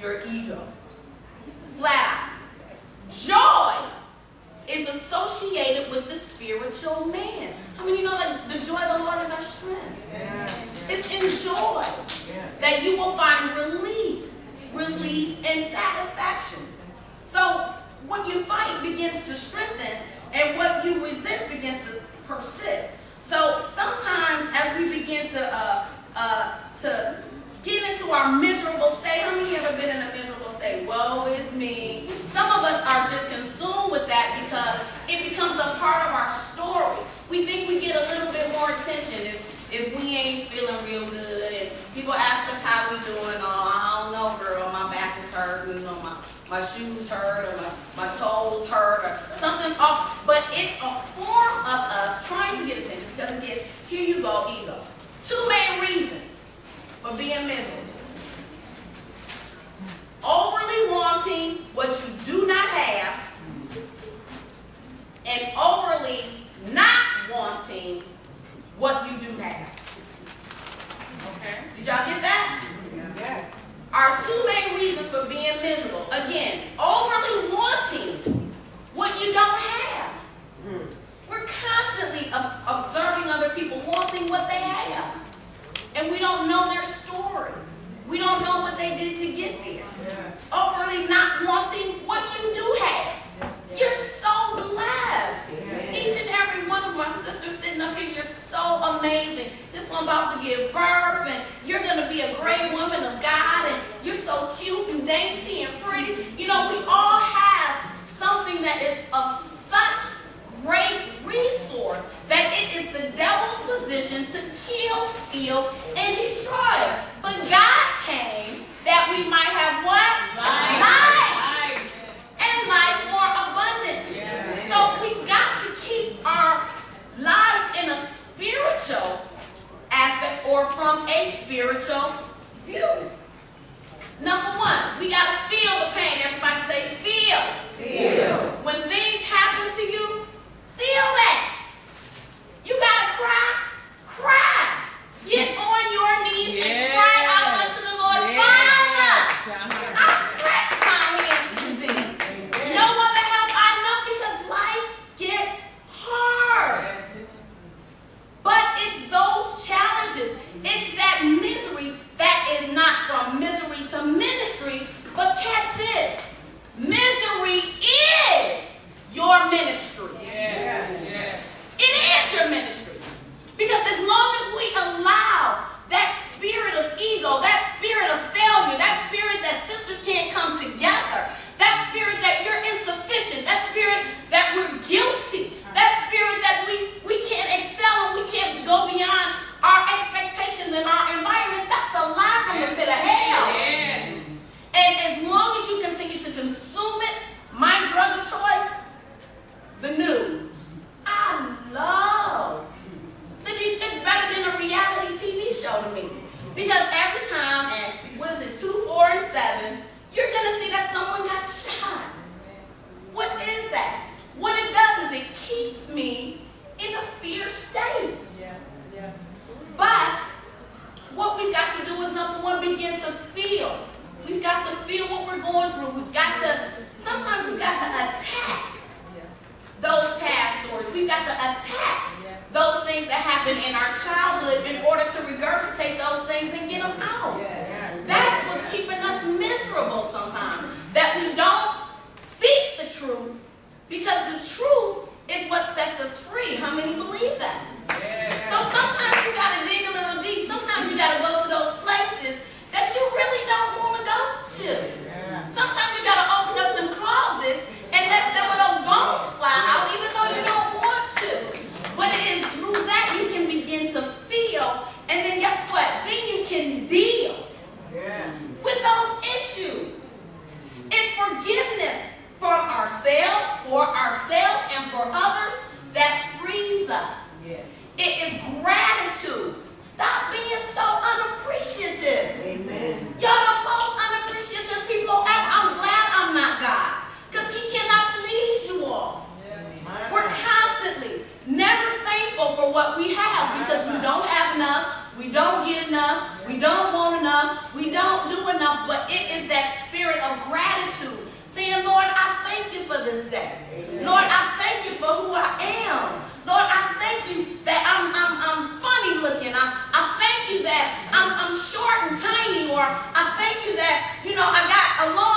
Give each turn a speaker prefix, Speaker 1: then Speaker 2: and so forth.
Speaker 1: your ego. Flat out. Joy is associated with the spiritual man. How many know that the joy of the Lord is our strength? It's in joy that you will find relief and satisfaction. So what you fight begins to strengthen, and what you resist begins to persist. So sometimes as we begin to get into our miserable state, how many have ever been in a miserable state? Woe is me. Some of us are just consumed with that because it becomes a part of our story. We think we get a little bit more attention if we ain't feeling real good, and people ask us how we doing. Oh, I don't know, girl, my back is hurting, you know, my shoes hurt, or my toes hurt, or something's off. But it's a form of us trying to get attention, because again, here you go, ego. Two main reasons for being miserable. Overly wanting what you do not have, and overly not wanting what you do have. Okay? Did y'all get that? Yeah. Our two main reasons for being miserable. Again, overly wanting what you don't have. We're constantly observing other people wanting what they have. And we don't know their story. We don't know what they did to get there. Overly not wanting what you do have. You're so blessed. Each and every one of my sisters sitting up here, you're so amazing. This one about to give birth, and you're going to be a great woman of God, and you're so cute and dainty and pretty. You know, we all have something that is of such great resource that it is the devil's position to kill, steal, and destroy. But God came that we might have what? Life. And life more abundantly. Yeah. So we've got to keep our lives in a spiritual aspect, or from a spiritual view. Number one, we got to feel the pain. Everybody say feel. Feel. When things happen to you, feel that. You got to cry. Cry. Get on your knees and cry out unto the Lord. Father, I stretch my hands to thee. No other help I know, because life gets hard. But it's those challenges. It's that misery that is not from misery to ministry. But catch this. Misery is your ministry. It is your ministry. Because as long as we allow that spirit of ego, that spirit of failure, that spirit that sisters can't come together, that spirit that you're insufficient, that spirit that we're guilty, that spirit that we can't excel and we can't go beyond our expectations and our environment, that's a lie from the pit of hell. Yes. And as long as you continue to consume it, my drug of choice, the news. I love. It's better than a reality TV show to me. Because every time at, 2, 4, and 7, you're going to see that someone got shot. What is that? What it does is it keeps me in a fear state. But what we've got to do is, number one, begin to feel. We've got to feel what we're going through. Sometimes we've got to attack those past stories. We've got to attack those things that happened in our childhood in order to regurgitate those things and get them out. That's what's keeping us miserable sometimes. That we don't seek the truth, because the truth is what sets us free. How many believe that? So sometimes you got to dig a little deep. Sometimes you got to go to those places that you really don't want to go to. Sometimes you got to open up them closets and let some of those bones fly out, even though you don't want to. But it is through that you can begin to feel, and then guess what? Then you can deal with those issues. It's forgiveness from ourselves, and for others that frees us. It is gratitude. Stop being so unappreciative. Amen. Y'all the most unappreciative people ever. I'm glad I'm not God, because He cannot please you all. We're constantly never thankful for what we have, because we don't have enough, we don't get enough, we don't want enough, we don't do enough. But it is that spirit for this day. Lord, I thank you for who I am. Lord, I thank you that I'm funny looking. I thank you that I'm short and tiny, or I thank you that, I got a long